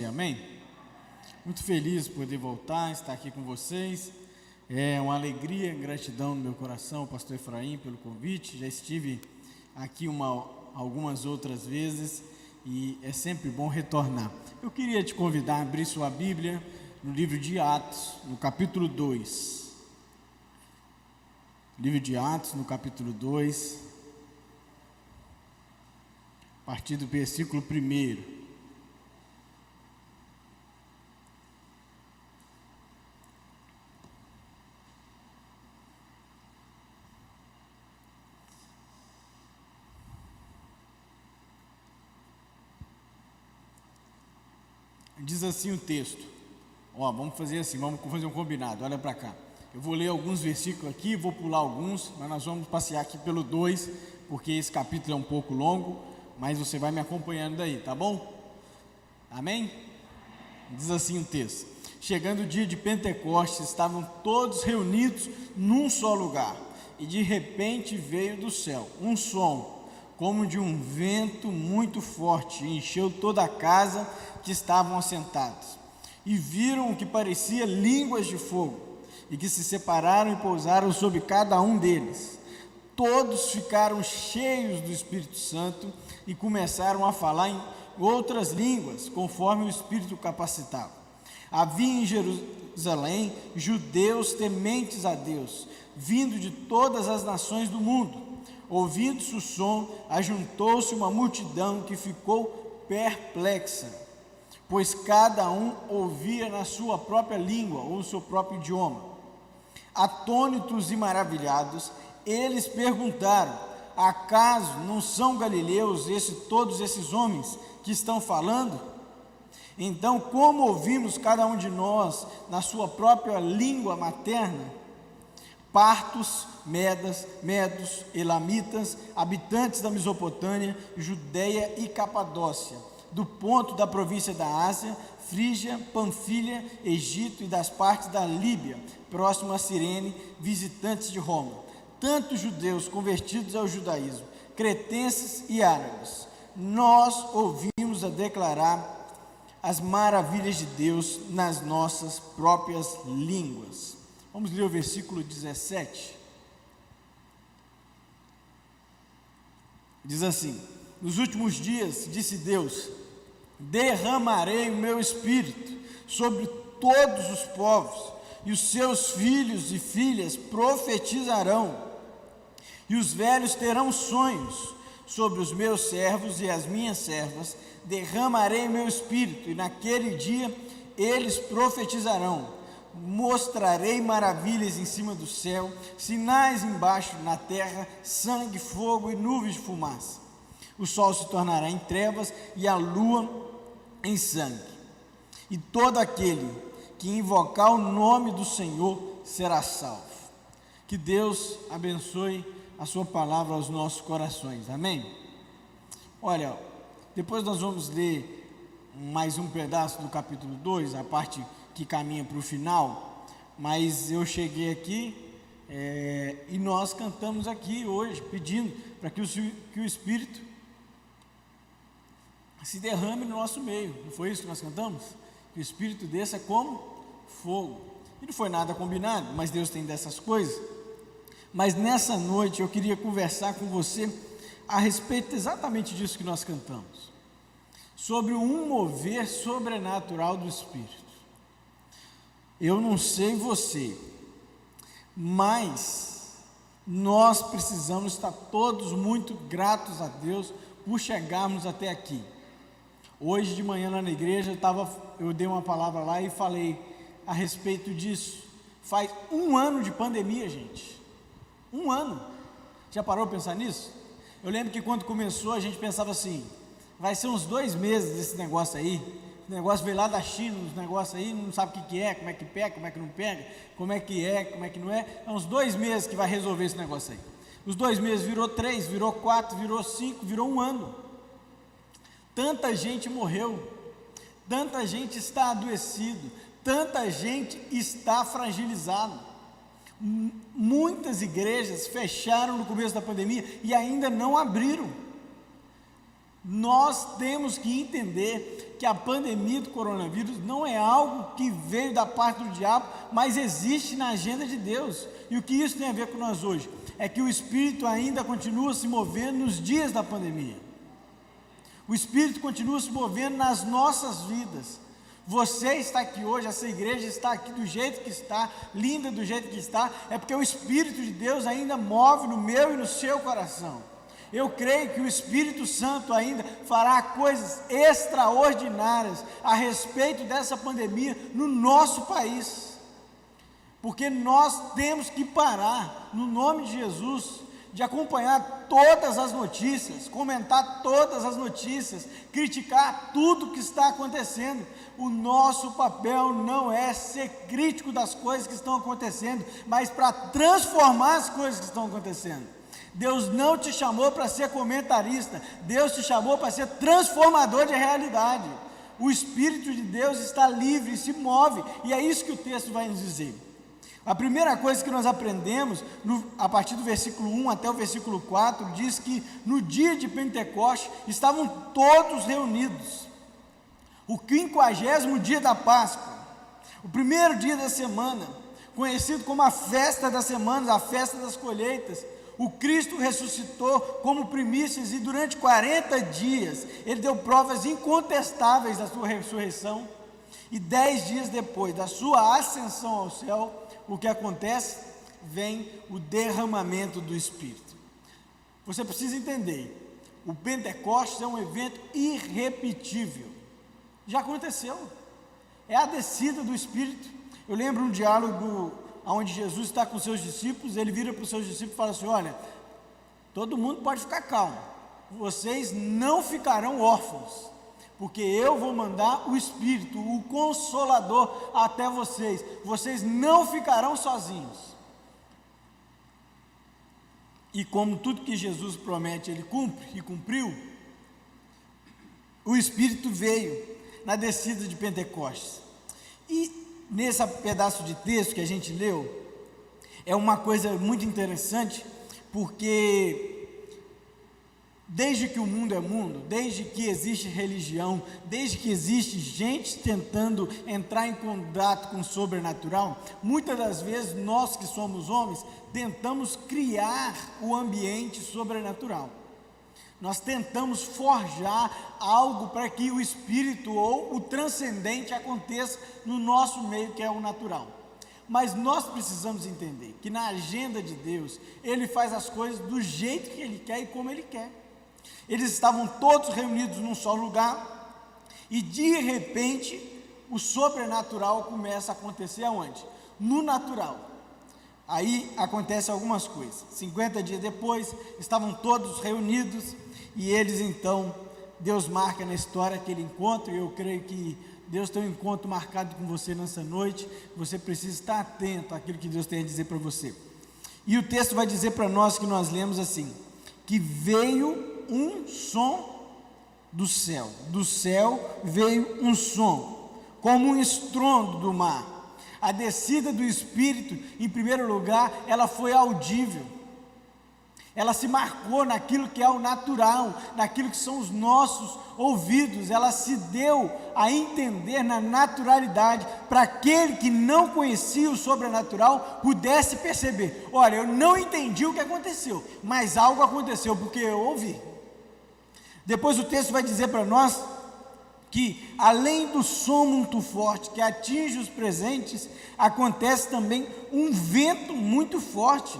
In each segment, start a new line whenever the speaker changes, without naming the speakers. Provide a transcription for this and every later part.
Amém? Muito feliz de poder voltar, estar aqui com vocês. É uma alegria, gratidão no meu coração, pastor Efraim, pelo convite. Já estive aqui algumas outras vezes e é sempre bom retornar. Eu queria te convidar a abrir sua Bíblia no livro de Atos, no capítulo 2. Livro de Atos, no capítulo 2, a partir do versículo 1. Diz assim o texto. Vamos fazer assim, vamos fazer um combinado, olha para cá. Eu vou ler alguns versículos aqui, vou pular alguns, mas nós vamos passear aqui pelo 2, porque esse capítulo é um pouco longo, mas você vai me acompanhando daí, tá bom? Amém? Diz assim o texto. Chegando o dia de Pentecostes, estavam todos reunidos num só lugar, e de repente veio do céu um som, como de um vento muito forte, e encheu toda a casa que estavam assentados, e viram o que parecia línguas de fogo, e que se separaram e pousaram sobre cada um deles. Todos ficaram cheios do Espírito Santo e começaram a falar em outras línguas, conforme o Espírito capacitava. Havia em Jerusalém judeus tementes a Deus, vindo de todas as nações do mundo. Ouvindo-se o som, ajuntou-se uma multidão que ficou perplexa, pois cada um ouvia na sua própria língua ou no seu próprio idioma. Atônitos e maravilhados, eles perguntaram: acaso não são galileus todos esses homens que estão falando? Então, como ouvimos cada um de nós na sua própria língua materna? Partos, medos, elamitas, habitantes da Mesopotâmia, Judeia e Capadócia, do ponto da província da Ásia, Frígia, Panfilha, Egito e das partes da Líbia, próximo a Cirene, visitantes de Roma, tanto judeus convertidos ao judaísmo, cretenses e árabes. Nós ouvimos a declarar as maravilhas de Deus nas nossas próprias línguas. Vamos ler o versículo 17. Diz assim: nos últimos dias, disse Deus, derramarei o meu espírito sobre todos os povos, e os seus filhos e filhas profetizarão, e os velhos terão sonhos. Sobre os meus servos e as minhas servas derramarei o meu espírito, e naquele dia eles profetizarão. Mostrarei maravilhas em cima do céu, sinais embaixo na terra, sangue, fogo e nuvens de fumaça. O sol se tornará em trevas e a lua em sangue. E todo aquele que invocar o nome do Senhor será salvo. Que Deus abençoe a sua palavra aos nossos corações. Amém? Olha, depois nós vamos ler mais um pedaço do capítulo 2, a parte que caminha para o final, mas eu cheguei aqui e nós cantamos aqui hoje, pedindo para que o Espírito se derrame no nosso meio. Não foi isso que nós cantamos? Que o Espírito desça como fogo. E não foi nada combinado, mas Deus tem dessas coisas. Mas nessa noite eu queria conversar com você a respeito exatamente disso que nós cantamos, sobre um mover sobrenatural do Espírito. Eu não sei você, mas nós precisamos estar todos muito gratos a Deus por chegarmos até aqui. Hoje de manhã lá na igreja eu dei uma palavra lá e falei a respeito disso. Faz 1 ano de pandemia, gente. 1 ano. Já parou para pensar nisso? Eu lembro que quando começou a gente pensava assim, vai ser uns 2 meses desse negócio aí. O negócio veio lá da China, uns negócios aí, não sabe o que é, como é que pega, como é que não pega, como é que é, como é que não é. É uns 2 meses que vai resolver esse negócio aí. Os 2 meses virou 3, virou 4, virou 5, virou 1 ano. Tanta gente morreu, tanta gente está adoecido, tanta gente está fragilizada. Muitas igrejas fecharam no começo da pandemia e ainda não abriram. Nós temos que entender que a pandemia do coronavírus não é algo que veio da parte do diabo, mas existe na agenda de Deus. E o que isso tem a ver com nós hoje? É que o Espírito ainda continua se movendo nos dias da pandemia. O Espírito continua se movendo nas nossas vidas. Você está aqui hoje, essa igreja está aqui do jeito que está, linda do jeito que está, é porque o Espírito de Deus ainda move no meu e no seu coração. Eu creio que o Espírito Santo ainda fará coisas extraordinárias a respeito dessa pandemia no nosso país, porque nós temos que parar, no nome de Jesus, de acompanhar todas as notícias, comentar todas as notícias, criticar tudo que está acontecendo. O nosso papel não é ser crítico das coisas que estão acontecendo, mas para transformar as coisas que estão acontecendo. Deus não te chamou para ser comentarista, Deus te chamou para ser transformador de realidade. O Espírito de Deus está livre, se move, e é isso que o texto vai nos dizer. A primeira coisa que nós aprendemos, a partir do versículo 1 até o versículo 4, diz que no dia de Pentecostes estavam todos reunidos, o 50º dia da Páscoa, o primeiro dia da semana, conhecido como a festa das semanas, a festa das colheitas. O Cristo ressuscitou como primícias e durante 40 dias ele deu provas incontestáveis da sua ressurreição. E 10 dias depois da sua ascensão ao céu, o que acontece? Vem o derramamento do Espírito. Você precisa entender, o Pentecostes é um evento irrepetível. Já aconteceu. É a descida do Espírito. Eu lembro um diálogo onde Jesus está com seus discípulos, ele vira para os seus discípulos e fala assim: olha, todo mundo pode ficar calmo, vocês não ficarão órfãos, porque eu vou mandar o Espírito, o Consolador até vocês, vocês não ficarão sozinhos. E como tudo que Jesus promete, ele cumpre e cumpriu, o Espírito veio na descida de Pentecostes. E nesse pedaço de texto que a gente leu, é uma coisa muito interessante, porque desde que o mundo é mundo, desde que existe religião, desde que existe gente tentando entrar em contato com o sobrenatural, muitas das vezes nós que somos homens, tentamos criar o ambiente sobrenatural. Nós tentamos forjar algo para que o Espírito ou o transcendente aconteça no nosso meio, que é o natural. Mas nós precisamos entender que na agenda de Deus, Ele faz as coisas do jeito que Ele quer e como Ele quer. Eles estavam todos reunidos num só lugar e de repente o sobrenatural começa a acontecer aonde? No natural. Aí acontecem algumas coisas. 50 dias depois, estavam todos reunidos e eles então, Deus marca na história aquele encontro, e eu creio que Deus tem um encontro marcado com você nessa noite. Você precisa estar atento àquilo que Deus tem a dizer para você. E o texto vai dizer para nós, que nós lemos assim, que veio um som do céu veio um som, como um estrondo do mar. A descida do Espírito, em primeiro lugar, ela foi audível, ela se marcou naquilo que é o natural, naquilo que são os nossos ouvidos, ela se deu a entender na naturalidade, para aquele que não conhecia o sobrenatural, pudesse perceber: olha, eu não entendi o que aconteceu, mas algo aconteceu, porque eu ouvi. Depois o texto vai dizer para nós, que além do som muito forte que atinge os presentes, acontece também um vento muito forte.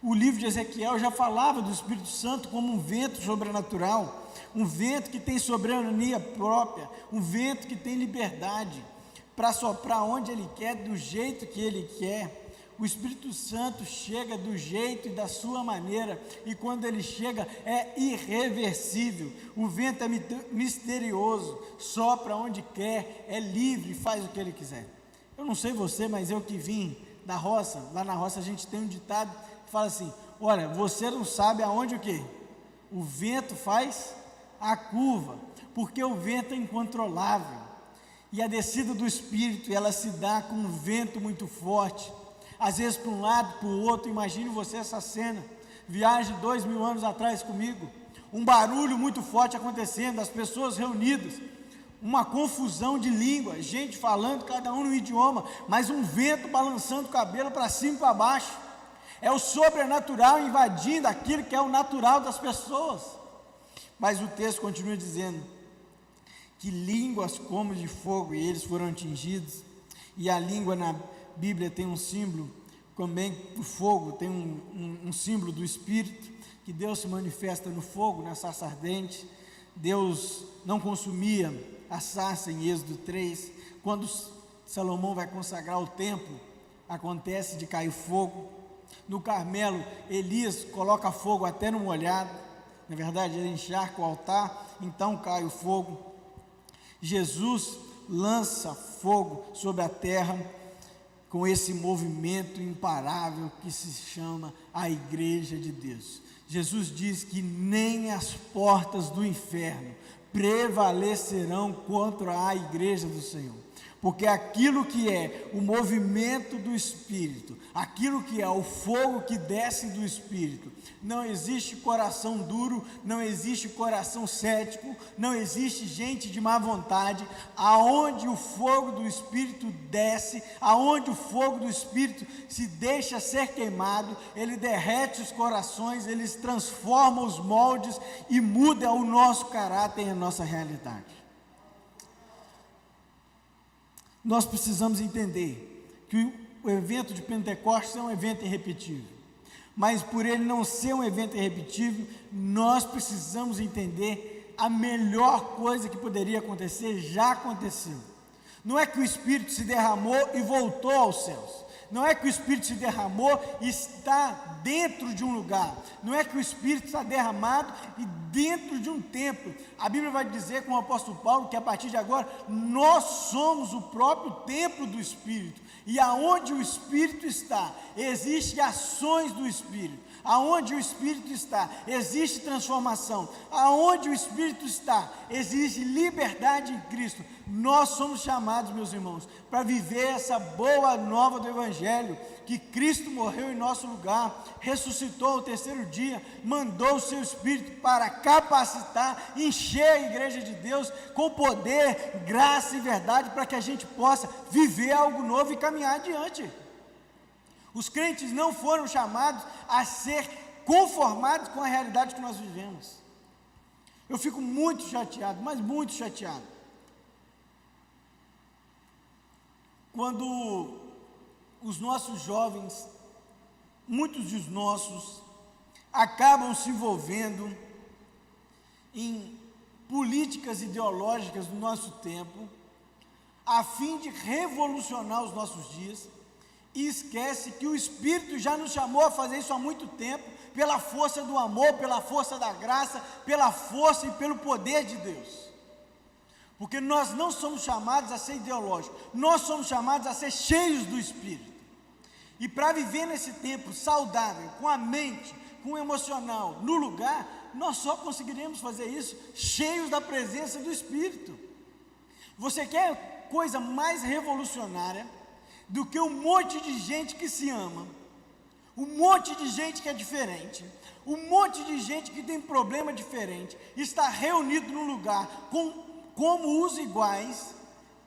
O livro de Ezequiel já falava do Espírito Santo como um vento sobrenatural, um vento que tem soberania própria, um vento que tem liberdade para soprar onde Ele quer, do jeito que Ele quer. O Espírito Santo chega do jeito e da sua maneira, e quando ele chega é irreversível. O vento é misterioso, sopra onde quer, é livre, faz o que ele quiser. Eu não sei você, mas eu que vim da roça, lá na roça a gente tem um ditado que fala assim: olha, você não sabe aonde o quê? O vento faz a curva, porque o vento é incontrolável, e a descida do Espírito, ela se dá com um vento muito forte, às vezes para um lado, para o outro. Imagine você essa cena, viagem 2000 anos atrás comigo, um barulho muito forte acontecendo, as pessoas reunidas, uma confusão de línguas, gente falando cada um no idioma, mas um vento balançando o cabelo para cima e para baixo. É o sobrenatural invadindo aquilo que é o natural das pessoas. Mas o texto continua dizendo que línguas como de fogo, e eles foram atingidos. E a língua na Bíblia tem um símbolo, também o fogo tem um símbolo do Espírito, que Deus se manifesta no fogo, na sarça ardente. Deus não consumia a sarça em Êxodo 3, quando Salomão vai consagrar o templo, acontece de cair fogo. No Carmelo, Elias coloca fogo até no molhado, na verdade ele encharca o altar, então cai o fogo. Jesus lança fogo sobre a terra, com esse movimento imparável que se chama a Igreja de Deus. Jesus diz que nem as portas do inferno prevalecerão contra a Igreja do Senhor, porque aquilo que é o movimento do Espírito, aquilo que é o fogo que desce do Espírito, não existe coração duro, não existe coração cético, não existe gente de má vontade. Aonde o fogo do Espírito desce, aonde o fogo do Espírito se deixa ser queimado, ele derrete os corações, ele transforma os moldes e muda o nosso caráter e a nossa realidade. Nós precisamos entender que o evento de Pentecostes é um evento irrepetível, mas por ele não ser um evento irrepetível, nós precisamos entender a melhor coisa que poderia acontecer, já aconteceu. Não é que o Espírito se derramou e voltou aos céus, não é que o Espírito se derramou e está dentro de um lugar, não é que o Espírito está derramado e dentro de um templo. A Bíblia vai dizer com o apóstolo Paulo que a partir de agora nós somos o próprio templo do Espírito, e aonde o Espírito está, existem ações do Espírito. Aonde o Espírito está, existe transformação. Aonde o Espírito está, existe liberdade em Cristo. Nós somos chamados, meus irmãos, para viver essa boa nova do Evangelho, que Cristo morreu em nosso lugar, ressuscitou ao terceiro dia, mandou o seu Espírito para capacitar, encher a Igreja de Deus com poder, graça e verdade, para que a gente possa viver algo novo e caminhar adiante. Os crentes não foram chamados a ser conformados com a realidade que nós vivemos. Eu fico muito chateado, mas muito chateado, quando os nossos jovens, muitos dos nossos, acabam se envolvendo em políticas ideológicas do nosso tempo, a fim de revolucionar os nossos dias, e esquece que o Espírito já nos chamou a fazer isso há muito tempo, pela força do amor, pela força da graça, pela força e pelo poder de Deus. Porque nós não somos chamados a ser ideológicos, nós somos chamados a ser cheios do Espírito. E para viver nesse tempo saudável, com a mente, com o emocional no lugar, nós só conseguiremos fazer isso cheios da presença do Espírito. Você quer coisa mais revolucionária do que um monte de gente que se ama, um monte de gente que é diferente, um monte de gente que tem problema diferente, está reunido num lugar como os iguais,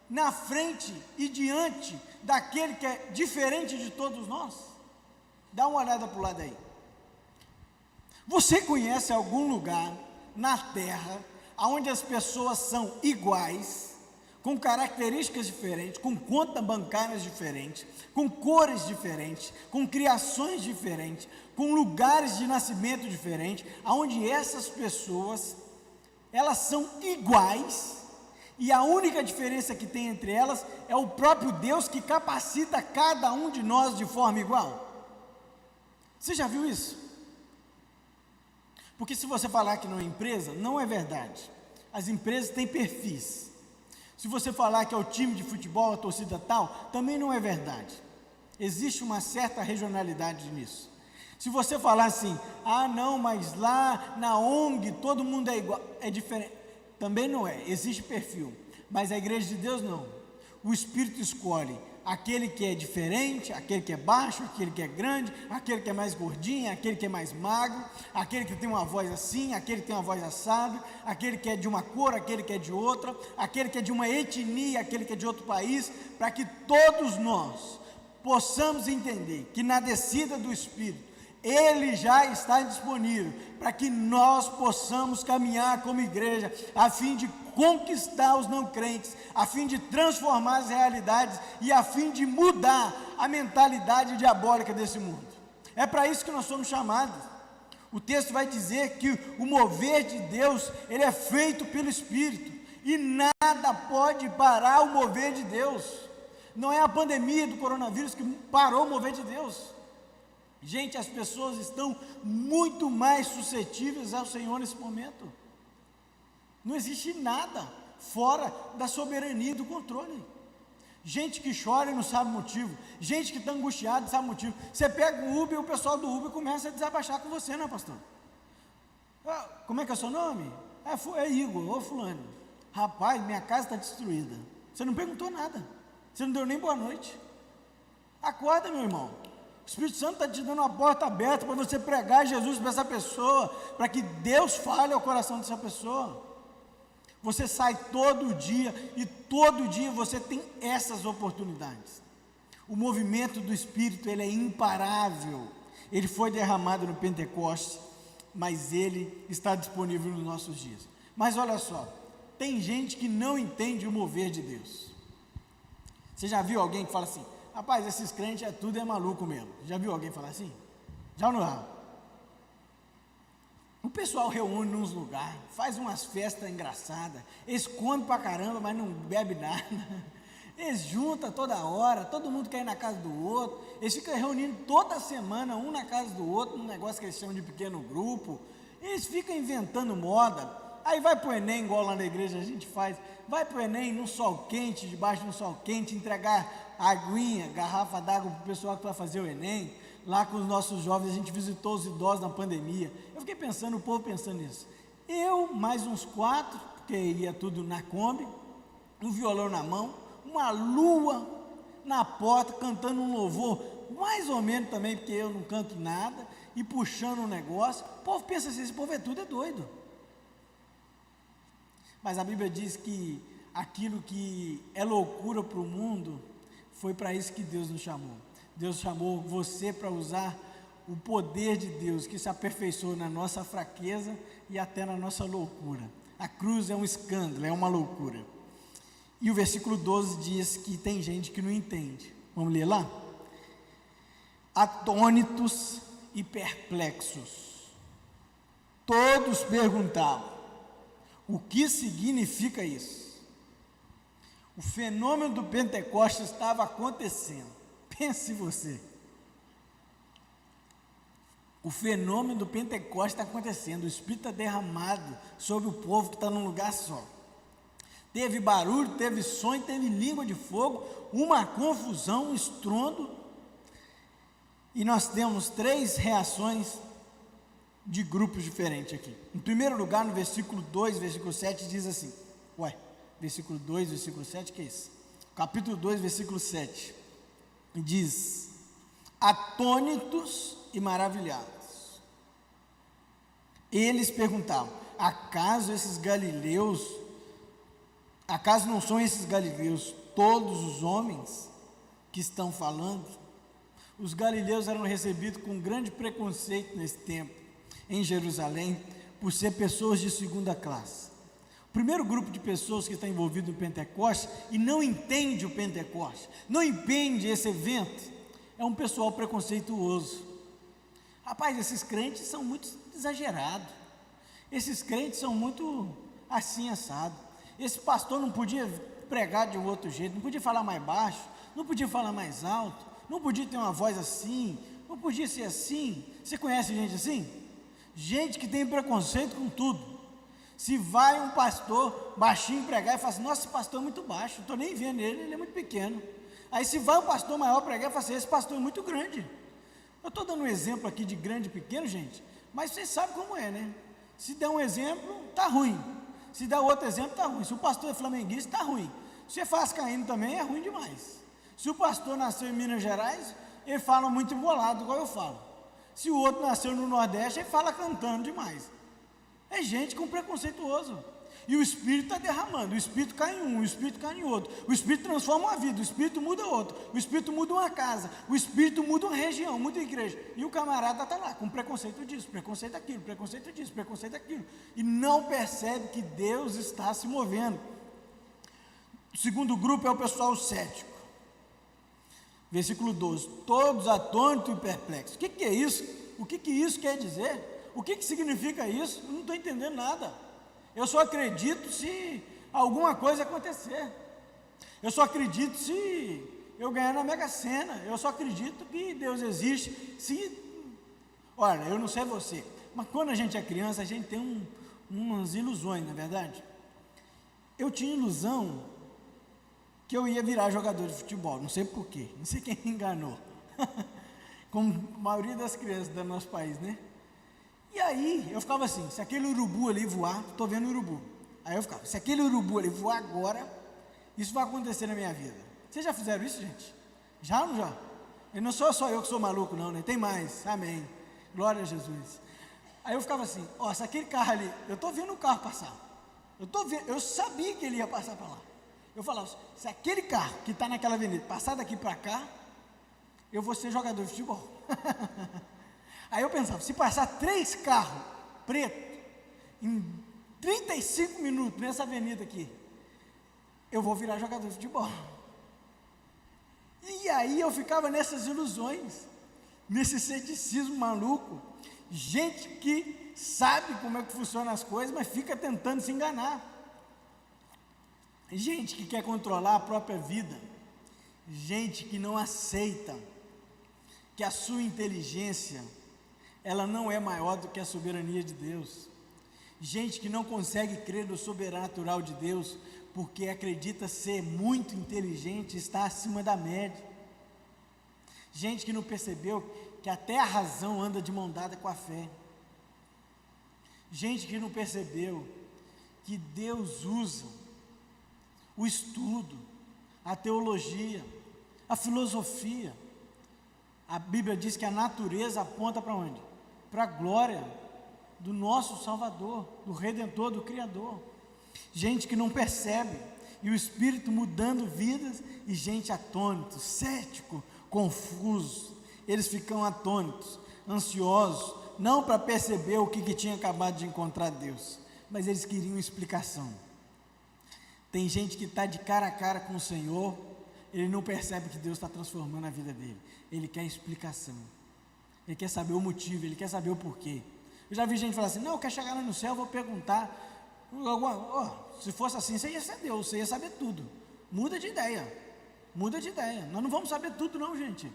na frente e diante daquele que é diferente de todos nós? Dá uma olhada para o lado aí. Você conhece algum lugar na terra onde as pessoas são iguais, com características diferentes, com contas bancárias diferentes, com cores diferentes, com criações diferentes, com lugares de nascimento diferentes, onde essas pessoas, elas são iguais, e a única diferença que tem entre elas é o próprio Deus que capacita cada um de nós de forma igual? Você já viu isso? Porque se você falar que não é empresa, não é verdade. As empresas têm perfis. Se você falar que é o time de futebol, a torcida tal, também não é verdade. Existe uma certa regionalidade nisso. Se você falar assim, não, mas lá na ONG todo mundo é igual, é diferente, também não é, existe perfil. Mas a Igreja de Deus não. o Espírito escolhe aquele que é diferente, aquele que é baixo, aquele que é grande, aquele que é mais gordinho, aquele que é mais magro, aquele que tem uma voz assim, aquele que tem uma voz assada, aquele que é de uma cor, aquele que é de outra, aquele que é de uma etnia, aquele que é de outro país, para que todos nós possamos entender que na descida do Espírito, Ele já está disponível, para que nós possamos caminhar como igreja, a fim de conquistar os não crentes, a fim de transformar as realidades e a fim de mudar a mentalidade diabólica desse mundo. É para isso que nós somos chamados. O texto vai dizer que o mover de Deus, ele é feito pelo Espírito, e nada pode parar o mover de Deus. Não é a pandemia do coronavírus que parou o mover de Deus. Gente, as pessoas estão muito mais suscetíveis ao Senhor nesse momento. Não existe nada fora da soberania e do controle. Gente que chora e não sabe o motivo, gente que está angustiada e não sabe o motivo. Você pega o Uber e o pessoal do Uber começa a desabaixar com você, né, pastor? Como é que é o seu nome? É Igor, ou fulano. Rapaz, minha casa está destruída. Você não perguntou nada, você não deu nem boa noite. Acorda, meu irmão. O Espírito Santo está te dando uma porta aberta para você pregar Jesus para essa pessoa, para que Deus fale ao coração dessa pessoa. Você sai todo dia, e todo dia você tem essas oportunidades. O movimento do Espírito, ele é imparável. Ele foi derramado no Pentecostes, mas ele está disponível nos nossos dias. Mas olha só, tem gente que não entende o mover de Deus. Você já viu alguém que fala assim: rapaz, esses crentes tudo é maluco mesmo? Já viu alguém falar assim? Já ou não? O pessoal reúne nos lugares, faz umas festas engraçadas, eles comem pra caramba, mas não bebe nada, eles juntam toda hora, todo mundo quer ir na casa do outro, eles ficam reunindo toda semana, um na casa do outro, num negócio que eles chamam de pequeno grupo, eles ficam inventando moda, aí vai pro Enem, igual lá na igreja a gente faz, vai pro Enem num sol quente, debaixo de um sol quente, entregar aguinha, garrafa d'água pro pessoal que vai fazer o Enem. Lá com os nossos jovens, a gente visitou os idosos na pandemia. Eu fiquei pensando, o povo pensando nisso. Eu, mais uns 4, porque ia tudo na Kombi, um violão na mão, uma lua na porta, cantando um louvor, mais ou menos também, porque eu não canto nada, e puxando um negócio. O povo pensa assim, esse povo é doido. Mas a Bíblia diz que aquilo que é loucura para o mundo, foi para isso que Deus nos chamou. Deus chamou você para usar o poder de Deus, que se aperfeiçoa na nossa fraqueza e até na nossa loucura. A cruz é um escândalo, é uma loucura. E o versículo 12 diz que tem gente que não entende. Vamos ler lá? Atônitos e perplexos, todos perguntavam: o que significa isso? O fenômeno do Pentecostes estava acontecendo. Pense você, o fenômeno do Pentecostes está acontecendo, o Espírito está derramado sobre o povo que está num lugar só. Teve barulho, teve som, teve língua de fogo, uma confusão, um estrondo, e nós temos 3 reações de grupos diferentes aqui. Em primeiro lugar, no versículo 2, versículo 7, diz assim, versículo 2, versículo 7, que é isso? Capítulo 2, versículo 7. Diz: atônitos e maravilhados, eles perguntavam: acaso não são esses galileus todos os homens que estão falando? Os galileus eram recebidos com grande preconceito nesse tempo, em Jerusalém, por ser pessoas de segunda classe. O primeiro grupo de pessoas que está envolvido no Pentecostes e não entende o Pentecostes, não entende esse evento, é um pessoal preconceituoso. Rapaz, esses crentes são muito exagerados, esses crentes são muito assim, assado. Esse pastor não podia pregar de um outro jeito, não podia falar mais baixo, não podia falar mais alto, não podia ter uma voz assim, não podia ser assim. Você conhece gente assim? Gente que tem preconceito com tudo. Se vai um pastor baixinho pregar e fala assim: nossa, esse pastor é muito baixo, não estou nem vendo ele, ele é muito pequeno. Aí se vai um pastor maior pregar e fala assim: esse pastor é muito grande. Eu estou dando um exemplo aqui de grande e pequeno, gente, mas vocês sabem como é, né? Se der um exemplo, está ruim. Se der outro exemplo, está ruim. Se o pastor é flamenguista, está ruim. Se é vascaíno também, é ruim demais. Se o pastor nasceu em Minas Gerais, ele fala muito embolado, igual eu falo. Se o outro nasceu no Nordeste, ele fala cantando demais. É gente com preconceituoso. E o Espírito está derramando, o Espírito cai em um, o Espírito cai em outro, o Espírito transforma uma vida, o Espírito muda outro, o Espírito muda uma casa, o Espírito muda uma região, muda a igreja, e o camarada está lá, com preconceito disso, preconceito daquilo, preconceito disso, preconceito daquilo, e não percebe que Deus está se movendo. O segundo grupo é o pessoal cético, versículo 12, todos atônitos e perplexos. O que é isso? O que isso quer dizer? O que significa isso? Eu não estou entendendo nada. Eu só acredito se alguma coisa acontecer. Eu só acredito se eu ganhar na Mega Sena. Eu só acredito que Deus existe. Olha, eu não sei você, mas quando a gente é criança, a gente tem umas ilusões, não é verdade? Eu tinha ilusão que eu ia virar jogador de futebol. Não sei porquê, não sei quem me enganou. Como a maioria das crianças do nosso país, né? E aí, eu ficava assim, se aquele urubu ali voar, estou vendo o urubu. Aí eu ficava, se aquele urubu ali voar agora, isso vai acontecer na minha vida. Vocês já fizeram isso, gente? Já ou não já? E não sou só eu que sou maluco não, né? Tem mais, amém. Glória a Jesus. Aí eu ficava assim, ó, se aquele carro ali, eu estou vendo o carro passar. Eu sabia que ele ia passar para lá. Eu falava, se aquele carro que está naquela avenida passar daqui para cá, eu vou ser jogador de futebol. Aí eu pensava, se passar 3 carros pretos em 35 minutos nessa avenida aqui, eu vou virar jogador de futebol. E aí eu ficava nessas ilusões, nesse ceticismo maluco, gente que sabe como é que funcionam as coisas, mas fica tentando se enganar. Gente que quer controlar a própria vida, gente que não aceita que a sua inteligência ela não é maior do que a soberania de Deus. Gente que não consegue crer no sobrenatural de Deus, porque acredita ser muito inteligente, está acima da média. Gente que não percebeu que até a razão anda de mão dada com a fé. Gente que não percebeu que Deus usa o estudo, a teologia, a filosofia. A Bíblia diz que a natureza aponta para onde? Para a glória do nosso Salvador, do Redentor, do Criador. Gente que não percebe, e o Espírito mudando vidas, e gente atônito, cético, confuso. Eles ficam atônitos, ansiosos, não para perceber o que tinha acabado de encontrar Deus, mas eles queriam explicação. Tem gente que está de cara a cara com o Senhor, ele não percebe que Deus está transformando a vida dele, ele quer explicação. Ele quer saber o motivo, ele quer saber o porquê. Eu já vi gente falar assim, não, eu quero chegar lá no céu, eu vou perguntar, se fosse assim, você ia ser Deus, você ia saber tudo. Muda de ideia, nós não vamos saber tudo não, gente.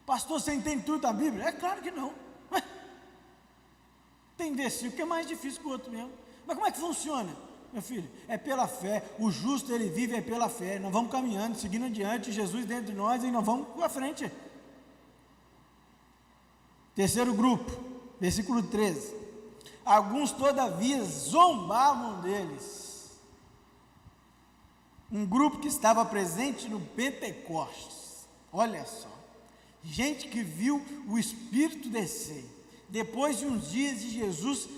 Pastor, você entende tudo da Bíblia? É claro que não. Tem versículo que é mais difícil que o outro mesmo. Mas como é que funciona? Meu filho, é pela fé, o justo ele vive pela fé, nós vamos caminhando, seguindo adiante, Jesus dentro de nós e nós vamos para frente. Terceiro grupo, versículo 13, alguns todavia zombavam deles, um grupo que estava presente no Pentecostes, olha só, gente que viu o Espírito descer, depois de uns dias de Jesus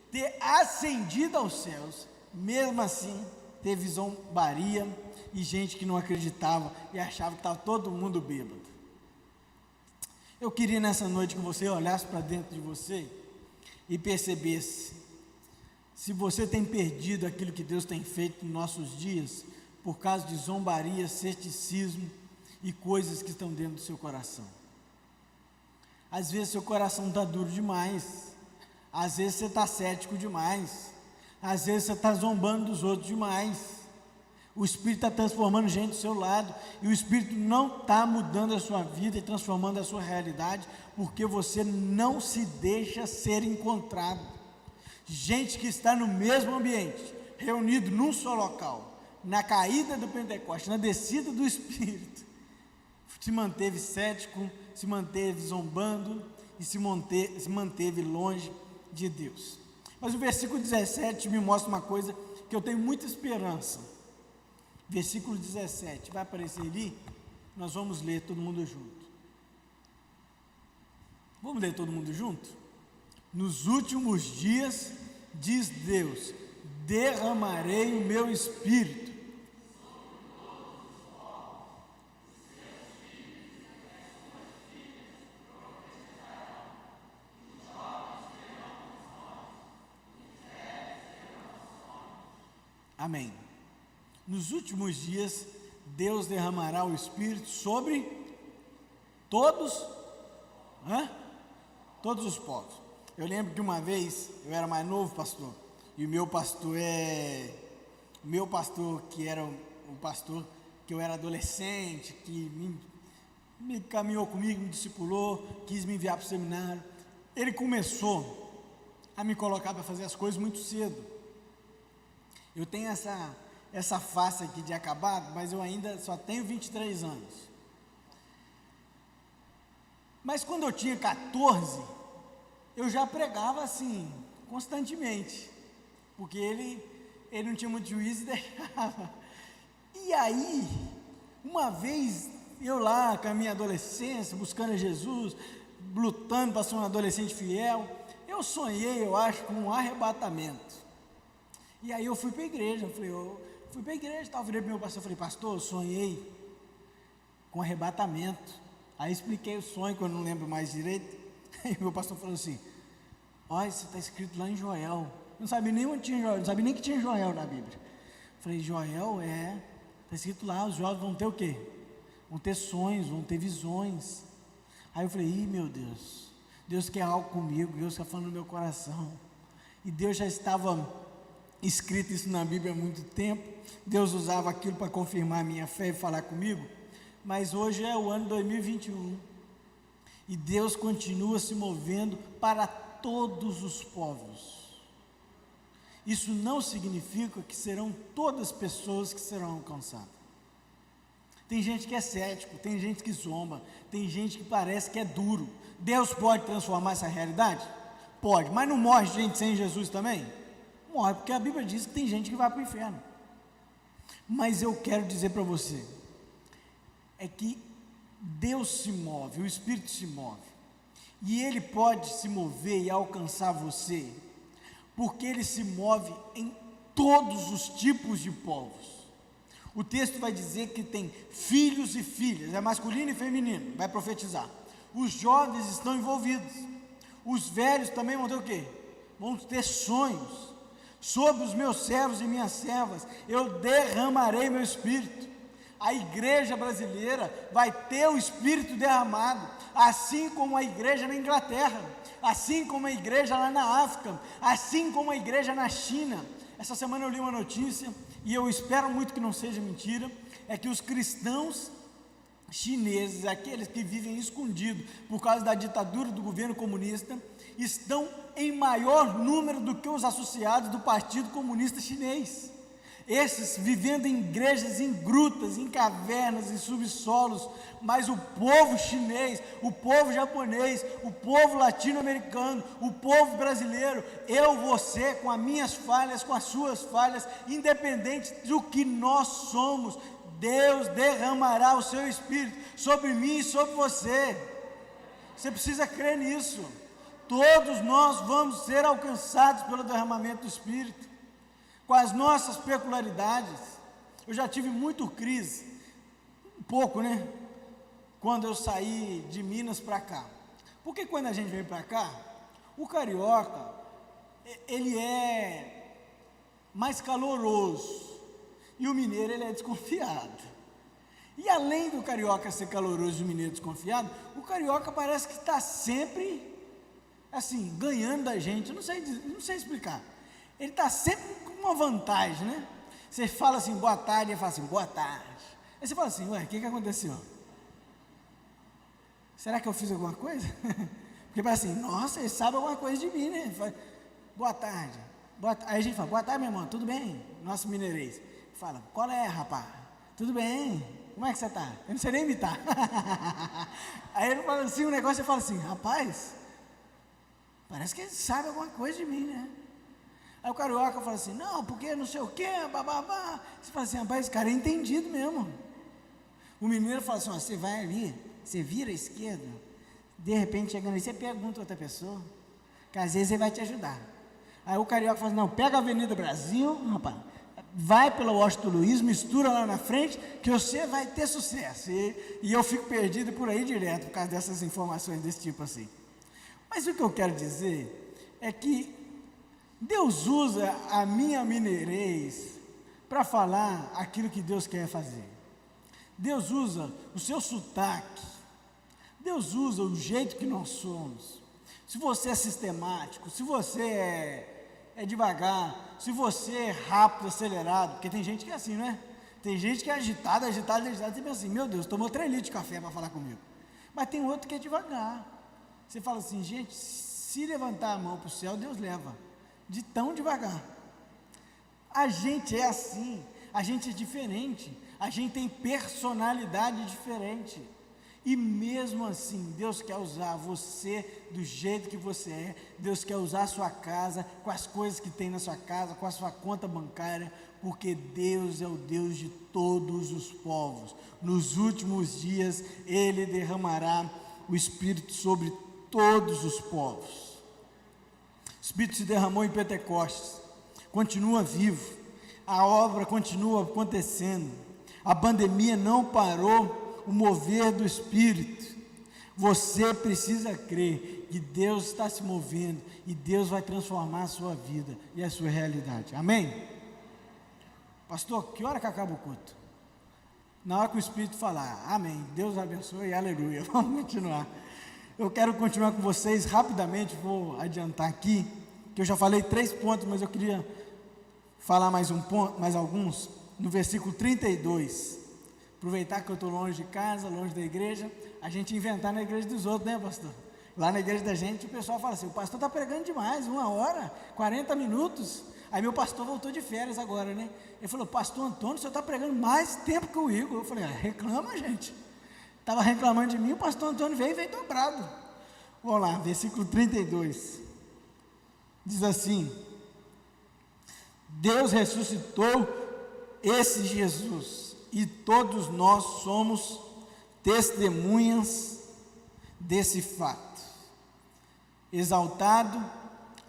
ter ascendido aos céus, mesmo assim teve zombaria e gente que não acreditava e achava que estava todo mundo bêbado. Eu queria nessa noite que você olhasse para dentro de você e percebesse se você tem perdido aquilo que Deus tem feito nos nossos dias por causa de zombaria, ceticismo e coisas que estão dentro do seu coração. Às vezes seu coração está duro demais, às vezes você está cético demais, às vezes você está zombando dos outros demais. O Espírito está transformando gente do seu lado, e o Espírito não está mudando a sua vida e transformando a sua realidade, porque você não se deixa ser encontrado. Gente que está no mesmo ambiente, reunido num só local, na caída do Pentecostes, na descida do Espírito, se manteve cético, se manteve zombando e se manteve longe de Deus. Mas o versículo 17 me mostra uma coisa que eu tenho muita esperança. versículo 17, vai aparecer ali, nós vamos ler todo mundo junto. Vamos ler todo mundo junto? Nos últimos dias, diz Deus, derramarei o meu espírito. Amém. Nos últimos dias, Deus derramará o Espírito sobre todos, todos os povos. Eu lembro que uma vez, eu era mais novo, pastor, e o meu pastor que era o pastor, que eu era adolescente, que me caminhou comigo, me discipulou, quis me enviar para o seminário, ele começou a me colocar para fazer as coisas muito cedo. Eu tenho essa face aqui de acabado, mas eu ainda só tenho 23 anos. Mas quando eu tinha 14, eu já pregava assim, constantemente, porque ele não tinha muito juízo e deixava. E aí, uma vez, eu lá com a minha adolescência, buscando Jesus, lutando para ser um adolescente fiel, eu sonhei, eu acho, com um arrebatamento. E aí eu fui para a igreja, virei para o meu pastor, falei, pastor, eu sonhei com arrebatamento. Aí expliquei o sonho, que eu não lembro mais direito. Aí meu pastor falou assim, olha, isso está escrito lá em Joel. Eu não sabia nem onde tinha Joel, não sabia nem que tinha Joel na Bíblia. Falei, Joel, está escrito lá, os jovens vão ter o quê? Vão ter sonhos, vão ter visões. Aí eu falei, meu Deus, Deus quer algo comigo, Deus está falando no meu coração. E Deus já estava escrito isso na Bíblia há muito tempo, Deus usava aquilo para confirmar a minha fé e falar comigo, mas hoje é o ano 2021, e Deus continua se movendo para todos os povos. Isso não significa que serão todas as pessoas que serão alcançadas. Tem gente que é cético, tem gente que zomba, tem gente que parece que é duro. Deus pode transformar essa realidade? Pode, mas não morre gente sem Jesus também? Morre, porque a Bíblia diz que tem gente que vai para o inferno. Mas eu quero dizer para você, é que Deus se move, o Espírito se move, e Ele pode se mover e alcançar você, porque Ele se move em todos os tipos de povos. O texto vai dizer que tem filhos e filhas, é masculino e feminino, vai profetizar. Os jovens estão envolvidos, os velhos também vão ter o quê? Vão ter sonhos. Sobre os meus servos e minhas servas, eu derramarei meu Espírito. A igreja brasileira vai ter o Espírito derramado, assim como a igreja na Inglaterra, assim como a igreja lá na África, assim como a igreja na China. Essa semana eu li uma notícia, e eu espero muito que não seja mentira, é que os cristãos chineses, aqueles que vivem escondidos por causa da ditadura do governo comunista, estão em maior número do que os associados do Partido Comunista Chinês. Esses vivendo em igrejas, em grutas, em cavernas, em subsolos, mas o povo chinês, o povo japonês, o povo latino-americano, o povo brasileiro, eu, você, com as minhas falhas, com as suas falhas, independente do que nós somos, Deus derramará o seu Espírito sobre mim e sobre você. Você precisa crer nisso. Todos nós vamos ser alcançados pelo derramamento do Espírito, com as nossas peculiaridades. Eu já tive muito crise, um pouco, né? Quando eu saí de Minas para cá, porque quando a gente vem para cá, o carioca, ele é mais caloroso, e o mineiro, ele é desconfiado. E além do carioca ser caloroso e o mineiro desconfiado, o carioca parece que está sempre assim, ganhando da gente. Eu não sei explicar. Ele está sempre com uma vantagem, né? Você fala assim, boa tarde, ele fala assim, boa tarde. Aí você fala assim, ué, o que aconteceu? Será que eu fiz alguma coisa? Porque parece assim, nossa, ele sabe alguma coisa de mim, né? Fala, boa tarde. Aí a gente fala, boa tarde, meu irmão, tudo bem? Nosso mineirês. Fala, qual é, rapaz? Tudo bem? Como é que você está? Eu não sei nem imitar. Aí ele fala assim, um negócio, você fala assim, rapaz, parece que ele sabe alguma coisa de mim, né? Aí o carioca fala assim, não, porque não sei o quê, bababá. Você fala assim, rapaz, esse cara é entendido mesmo. O mineiro fala assim, ó, você vai ali, você vira à esquerda, de repente chegando ali, você pergunta a outra pessoa, que às vezes ele vai te ajudar. Aí o carioca fala assim, não, pega a Avenida Brasil, rapaz, vai pela Washington Luiz, mistura lá na frente, que você vai ter sucesso. E eu fico perdido por aí direto, por causa dessas informações desse tipo assim. Mas o que eu quero dizer é que Deus usa a minha mineirês para falar aquilo que Deus quer fazer. Deus usa o seu sotaque. Deus usa o jeito que nós somos. Se você é sistemático, se você é devagar, se você é rápido, acelerado, porque tem gente que é assim, não é? Tem gente que é agitada, você pensa assim, meu Deus, tomou 3 litros de café para falar comigo. Mas tem outro que é devagar. Você fala assim, gente, se levantar a mão para o céu, Deus leva. De tão devagar. A gente é assim, a gente é diferente, a gente tem personalidade diferente. E mesmo assim, Deus quer usar você do jeito que você é. Deus quer usar a sua casa, com as coisas que tem na sua casa, com a sua conta bancária, porque Deus é o Deus de todos os povos. Nos últimos dias, Ele derramará o Espírito sobre todos os povos. O Espírito se derramou em Pentecostes, continua vivo, a obra continua acontecendo, a pandemia não parou o mover do Espírito. Você precisa crer que Deus está se movendo e Deus vai transformar a sua vida e a sua realidade. Amém? Pastor, que hora que acaba o culto? Na hora que o Espírito falar, amém, Deus abençoe e aleluia. Vamos continuar. Eu quero continuar com vocês rapidamente, vou adiantar aqui, que eu já falei 3 pontos, mas eu queria falar mais alguns, no versículo 32, aproveitar que eu estou longe de casa, longe da igreja, a gente inventar na igreja dos outros, né, pastor? Lá na igreja da gente, o pessoal fala assim, o pastor está pregando demais, 1 hora, 40 minutos, aí meu pastor voltou de férias agora, né? Ele falou, pastor Antônio, o senhor está pregando mais tempo que o Igor. Eu falei, reclama, gente. Estava reclamando de mim, o pastor Antônio veio dobrado. Vamos lá, versículo 32. Diz assim, Deus ressuscitou esse Jesus, e todos nós somos testemunhas desse fato. Exaltado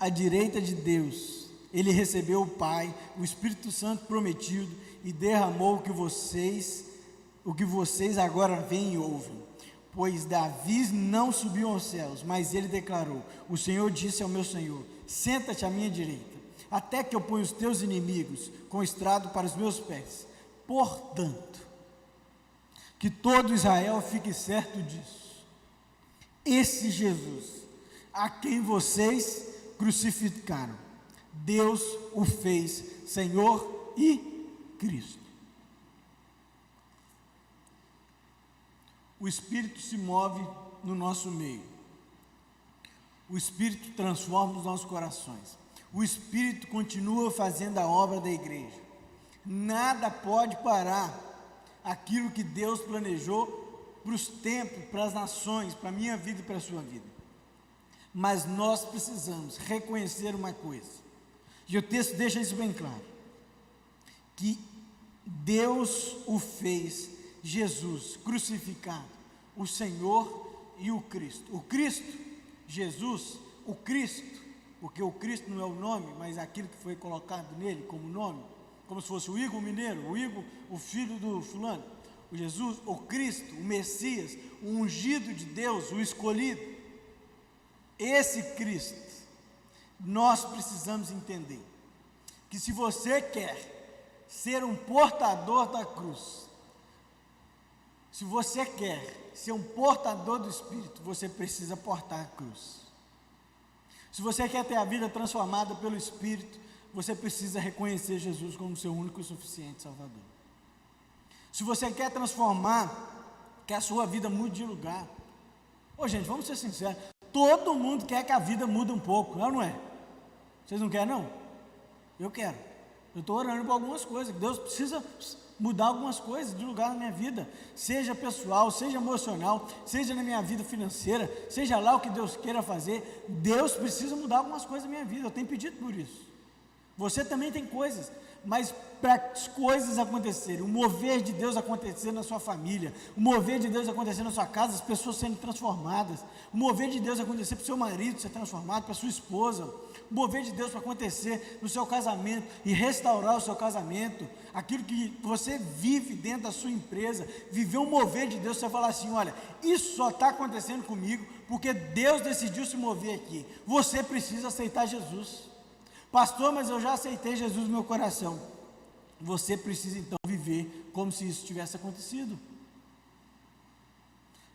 à direita de Deus, Ele recebeu o Pai, o Espírito Santo prometido, e derramou o que vocês agora veem e ouvem. Pois Davi não subiu aos céus, mas ele declarou, o Senhor disse ao meu Senhor, senta-te à minha direita, até que eu ponha os teus inimigos com estrado para os meus pés. Portanto, que todo Israel fique certo disso, esse Jesus, a quem vocês crucificaram, Deus o fez Senhor e Cristo. O Espírito se move no nosso meio. O Espírito transforma os nossos corações. O Espírito continua fazendo a obra da igreja. Nada pode parar aquilo que Deus planejou para os tempos, para as nações, para a minha vida e para a sua vida. Mas nós precisamos reconhecer uma coisa, e o texto deixa isso bem claro, que Deus o fez, Jesus crucificado, o Senhor e o Cristo. O Cristo, Jesus, o Cristo, porque o Cristo não é o nome, mas aquilo que foi colocado nele como nome, como se fosse o Igor mineiro, o Igor, o filho do fulano, o Jesus, o Cristo, o Messias, o ungido de Deus, o escolhido. Esse Cristo, nós precisamos entender que se você quer ser um portador da cruz, se você quer ser um portador do Espírito, você precisa portar a cruz. Se você quer ter a vida transformada pelo Espírito, você precisa reconhecer Jesus como seu único e suficiente Salvador. Se você quer transformar, que a sua vida mude de lugar. Gente, vamos ser sinceros, todo mundo quer que a vida mude um pouco, não é? Vocês não querem, não? Eu quero. Eu estou orando por algumas coisas, que Deus precisa mudar algumas coisas de lugar na minha vida, seja pessoal, seja emocional, seja na minha vida financeira, seja lá o que Deus queira fazer. Deus precisa mudar algumas coisas na minha vida, eu tenho pedido por isso. Você também tem coisas, mas para as coisas acontecerem, o mover de Deus acontecer na sua família, o mover de Deus acontecer na sua casa, as pessoas sendo transformadas, o mover de Deus acontecer para o seu marido ser transformado, para a sua esposa, o mover de Deus para acontecer no seu casamento e restaurar o seu casamento, aquilo que você vive dentro da sua empresa, viver um mover de Deus, você falar assim: olha, isso só está acontecendo comigo porque Deus decidiu se mover aqui. Você precisa aceitar Jesus. Pastor, mas eu já aceitei Jesus no meu coração. Você precisa então viver como se isso tivesse acontecido.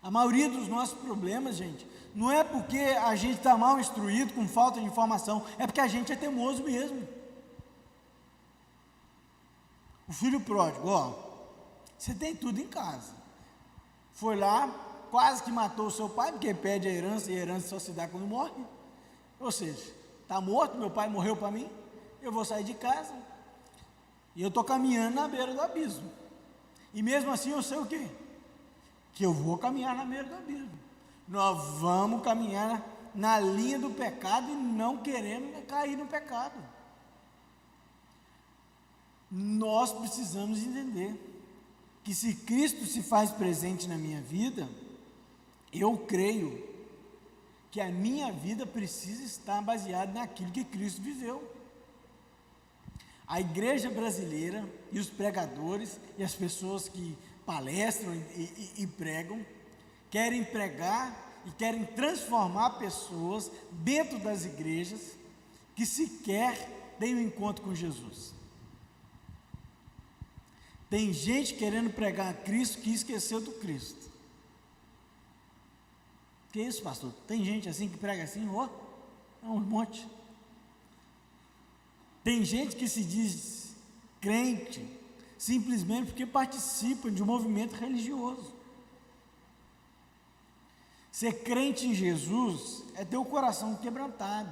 A maioria dos nossos problemas, gente, não é porque a gente está mal instruído, com falta de informação, é porque a gente é teimoso mesmo. O filho pródigo, ó, você tem tudo em casa. Foi lá, quase que matou o seu pai, porque pede a herança, e a herança só se dá quando morre. Ou seja, está morto, meu pai morreu para mim, eu vou sair de casa, e eu estou caminhando na beira do abismo, e mesmo assim eu sei o quê? Que eu vou caminhar na beira do abismo. Nós vamos caminhar na linha do pecado, e não queremos cair no pecado. Nós precisamos entender, que se Cristo se faz presente na minha vida, eu creio, que a minha vida precisa estar baseada naquilo que Cristo viveu. A igreja brasileira e os pregadores e as pessoas que palestram e pregam, querem pregar e querem transformar pessoas dentro das igrejas que sequer têm um encontro com Jesus. Tem gente querendo pregar a Cristo que esqueceu do Cristo. Que isso, pastor? Tem gente assim que prega assim, ó, é um monte. Tem gente que se diz crente simplesmente porque participa de um movimento religioso. Ser crente em Jesus é ter o coração quebrantado,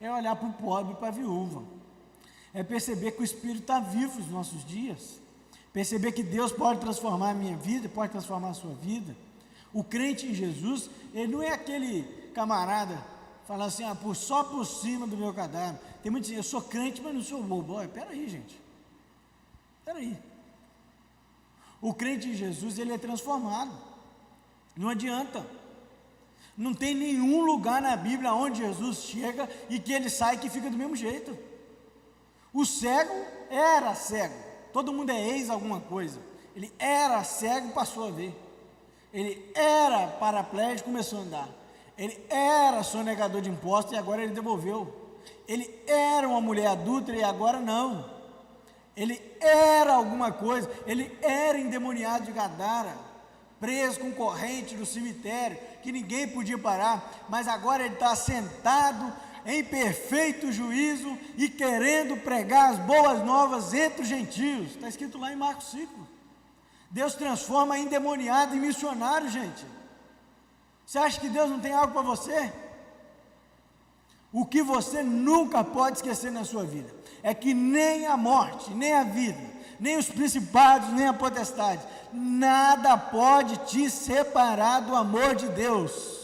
é olhar para o pobre e para a viúva, é perceber que o Espírito está vivo nos nossos dias, perceber que Deus pode transformar a minha vida, pode transformar a sua vida. O crente em Jesus, ele não é aquele camarada falando assim, só por cima do meu cadáver. Tem muitos que dizem, eu sou crente, mas não sou bobo. Espera aí, gente, espera aí. O crente em Jesus, ele é transformado, não adianta. Não tem nenhum lugar na Bíblia onde Jesus chega e que ele sai que fica do mesmo jeito. O cego era cego, todo mundo é ex alguma coisa, ele era cego e passou a ver. Ele era paraplégico, começou a andar. Ele era sonegador de impostos e agora ele devolveu. Ele era uma mulher adúltera e agora não. Ele era alguma coisa, ele era endemoniado de Gadara, preso com corrente no cemitério, que ninguém podia parar, mas agora ele está sentado em perfeito juízo e querendo pregar as boas novas entre os gentios. Está escrito lá em Marcos 5. Deus transforma endemoniado em missionário, gente. Você acha que Deus não tem algo para você? O que você nunca pode esquecer na sua vida é que nem a morte, nem a vida, nem os principados, nem a potestade, nada pode te separar do amor de Deus.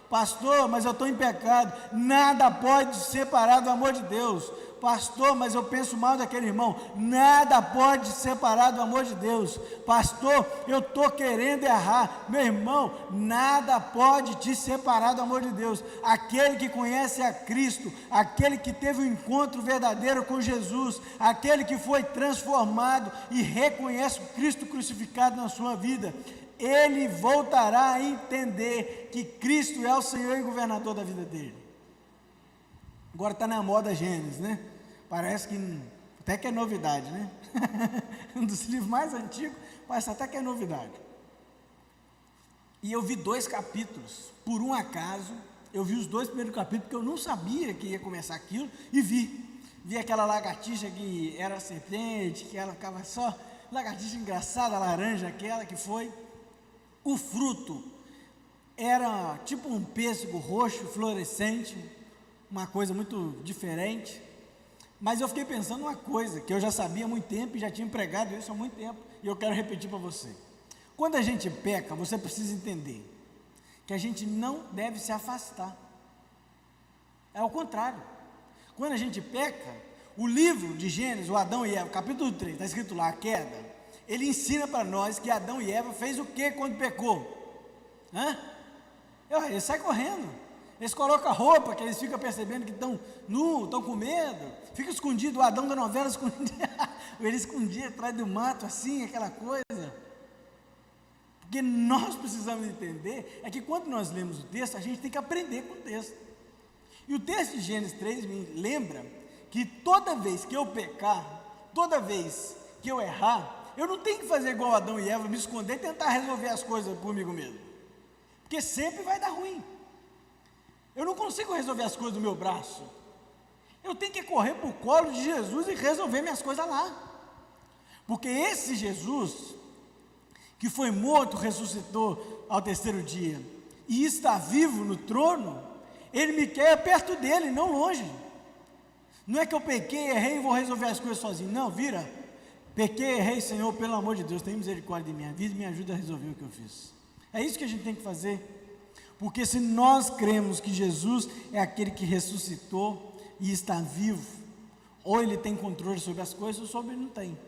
Pastor, mas eu estou em pecado. Nada pode te separar do amor de Deus. Pastor, mas eu penso mal daquele irmão. Nada pode te separar do amor de Deus. Pastor, eu estou querendo errar. Meu irmão, nada pode te separar do amor de Deus. Aquele que conhece a Cristo, aquele que teve um encontro verdadeiro com Jesus, aquele que foi transformado e reconhece o Cristo crucificado na sua vida, ele voltará a entender que Cristo é o Senhor e governador da vida dele. Agora está na moda Gênesis, né? Parece que até que é novidade, né? Um dos livros mais antigos, parece até que é novidade. E eu vi 2 capítulos, por um acaso, eu vi os 2 primeiros capítulos, porque eu não sabia que ia começar aquilo, e vi aquela lagartixa que era serpente, que ela ficava só, lagartixa engraçada, laranja, aquela que foi. O fruto era tipo um pêssego roxo, fluorescente, uma coisa muito diferente. Mas eu fiquei pensando uma coisa, que eu já sabia há muito tempo, e já tinha pregado isso há muito tempo, e eu quero repetir para você. Quando a gente peca, você precisa entender, que a gente não deve se afastar. É o contrário. Quando a gente peca, o livro de Gênesis, o Adão e Eva, capítulo 3, está escrito lá, a queda, ele ensina para nós que Adão e Eva fez o que quando pecou? Eles saem correndo, eles colocam a roupa, que eles ficam percebendo que estão nu, estão com medo, fica escondido, o Adão da novela ele escondia atrás do mato, assim, aquela coisa. Porque nós precisamos entender, é que quando nós lemos o texto, a gente tem que aprender com o texto. E o texto de Gênesis 3 me lembra que toda vez que eu pecar, toda vez que eu errar, eu não tenho que fazer igual Adão e Eva, me esconder e tentar resolver as coisas comigo mesmo. Porque sempre vai dar ruim. Eu não consigo resolver as coisas do meu braço. Eu tenho que correr para o colo de Jesus e resolver minhas coisas lá. Porque esse Jesus, que foi morto, ressuscitou ao terceiro dia, e está vivo no trono, Ele me quer perto dele, não longe. Não é que eu pequei, errei e vou resolver as coisas sozinho. Não, vira. Pequei, errei, Senhor, pelo amor de Deus, tem misericórdia de minha vida e me ajuda a resolver o que eu fiz. É isso que a gente tem que fazer. Porque se nós cremos que Jesus é aquele que ressuscitou e está vivo, ou Ele tem controle sobre as coisas, ou sobre Ele não tem.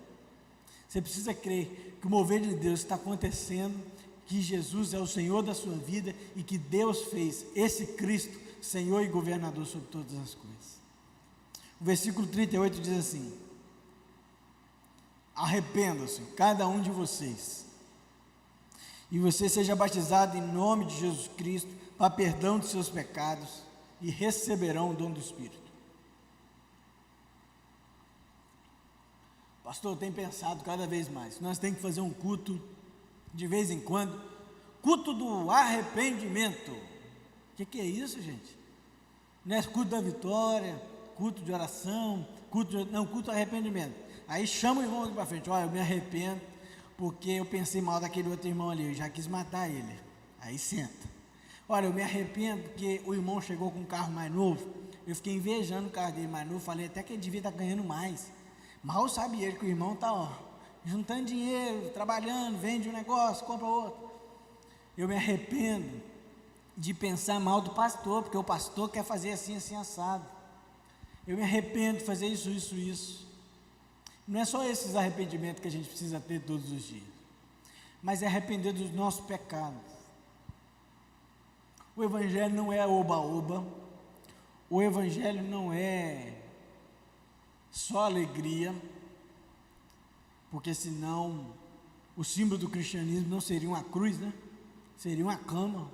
Você precisa crer que o mover de Deus está acontecendo, que Jesus é o Senhor da sua vida e que Deus fez esse Cristo Senhor e governador sobre todas as coisas. O versículo 38 diz assim: arrependa-se cada um de vocês, e você seja batizado em nome de Jesus Cristo para perdão de seus pecados, e receberão o dom do Espírito. Pastor, eu tenho pensado cada vez mais, nós temos que fazer um culto, de vez em quando, culto do arrependimento. O que é isso, gente? Não é culto da vitória, culto de oração, culto do arrependimento. Aí chama o irmão aqui para frente: olha, eu me arrependo, porque eu pensei mal daquele outro irmão ali, eu já quis matar ele. Aí senta. Olha, eu me arrependo porque o irmão chegou com um carro mais novo, eu fiquei invejando o carro dele mais novo, falei até que ele devia estar ganhando mais. Mal sabe ele que o irmão está juntando dinheiro, trabalhando, vende um negócio, compra outro. Eu me arrependo de pensar mal do pastor, porque o pastor quer fazer assim, assim, assado. Eu me arrependo de fazer isso. Não é só esses arrependimentos que a gente precisa ter todos os dias, mas é arrepender dos nossos pecados. O Evangelho não é oba-oba, o Evangelho não é só alegria, porque senão o símbolo do cristianismo não seria uma cruz, né? Seria uma cama.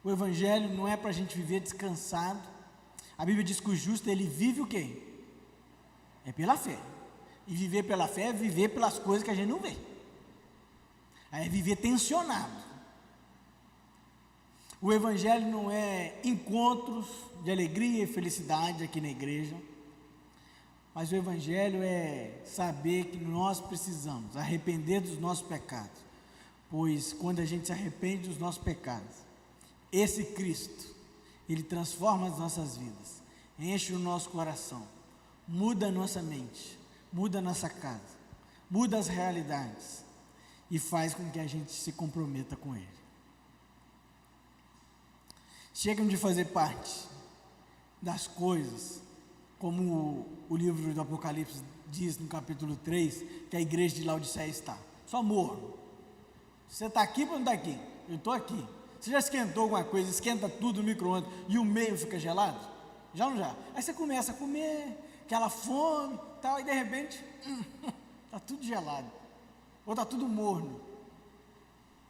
O Evangelho não é para a gente viver descansado. A Bíblia diz que o justo, ele vive o quê? É pela fé. E viver pela fé é viver pelas coisas que a gente não vê. Aí é viver tensionado. O Evangelho não é encontros de alegria e felicidade aqui na igreja, mas o Evangelho é saber que nós precisamos arrepender dos nossos pecados, pois quando a gente se arrepende dos nossos pecados, esse Cristo, Ele transforma as nossas vidas, enche o nosso coração, muda a nossa mente, muda a nossa casa, muda as realidades e faz com que a gente se comprometa com Ele. Chegam de fazer parte das coisas, como o livro do Apocalipse diz no capítulo 3, que a igreja de Laodiceia está, só morno. Você está aqui ou não está aqui? Eu estou aqui. Você já esquentou alguma coisa, esquenta tudo no micro-ondas e o meio fica gelado? Já ou não já? Aí você começa a comer, aquela fome, tal, e de repente, está tudo gelado, ou está tudo morno.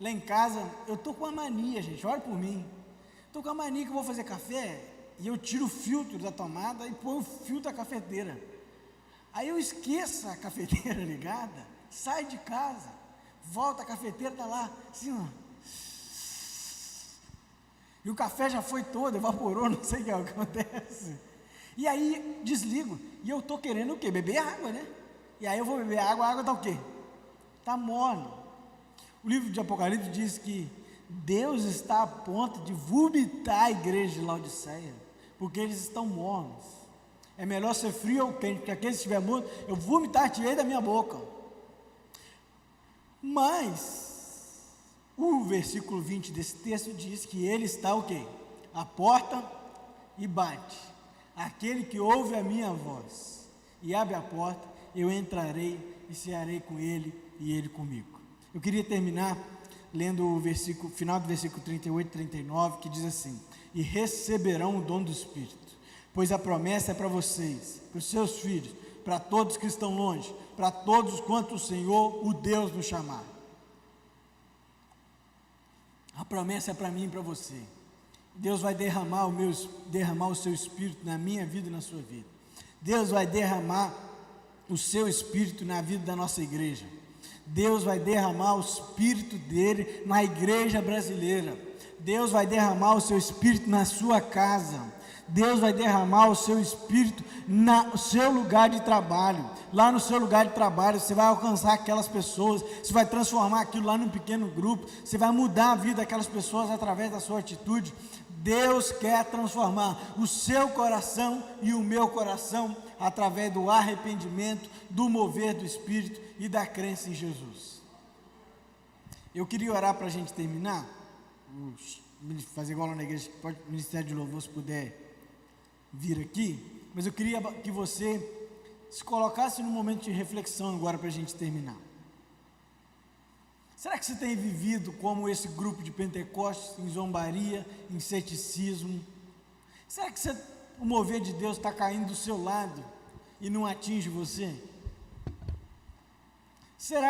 Lá em casa, eu estou com uma mania, gente, olha por mim. Estou com a mania que eu vou fazer café e eu tiro o filtro da tomada e ponho o filtro da cafeteira. Aí eu esqueço a cafeteira ligada, saio de casa, volto, a cafeteira está lá, assim, ó. E o café já foi todo, evaporou, não sei o que acontece. E aí desligo, e eu estou querendo o quê? Beber água, né? E aí eu vou beber água, a água está o quê? Está morna. O livro de Apocalipse diz que Deus está a ponto de vomitar a igreja de Laodiceia, porque eles estão mornos. É melhor ser frio ou quente, porque aquele que estiver morto, eu vomitar-te-ei da minha boca. Mas o versículo 20 desse texto diz que ele está o quê? À porta e bate. aquele que ouve a minha voz e abre a porta, eu entrarei e cearei com ele e ele comigo. Eu queria terminar lendo o final do versículo 38 e 39, que diz assim: e receberão o dom do Espírito, pois a promessa é para vocês, para os seus filhos, para todos que estão longe, para todos quanto o Senhor, o Deus, nos chamar. A promessa é para mim e para você. Deus vai derramar o seu Espírito na minha vida e na sua vida. Deus vai derramar o seu Espírito na vida da nossa igreja. Deus vai derramar o Espírito dele na igreja brasileira. Deus vai derramar o seu Espírito na sua casa. Deus vai derramar o seu Espírito no seu lugar de trabalho. Lá no seu lugar de trabalho, você vai alcançar aquelas pessoas, você vai transformar aquilo lá num pequeno grupo, você vai mudar a vida daquelas pessoas através da sua atitude. Deus quer transformar o seu coração e o meu coração através do arrependimento, do mover do Espírito e da crença em Jesus. Eu queria orar para a gente terminar, fazer igual lá na igreja, pode, o Ministério de Louvor, se puder vir aqui, mas eu queria que você se colocasse num momento de reflexão agora para a gente terminar. Será que você tem vivido como esse grupo de Pentecostes, em zombaria, em ceticismo? Será que o mover de Deus está caindo do seu lado e não atinge você? Será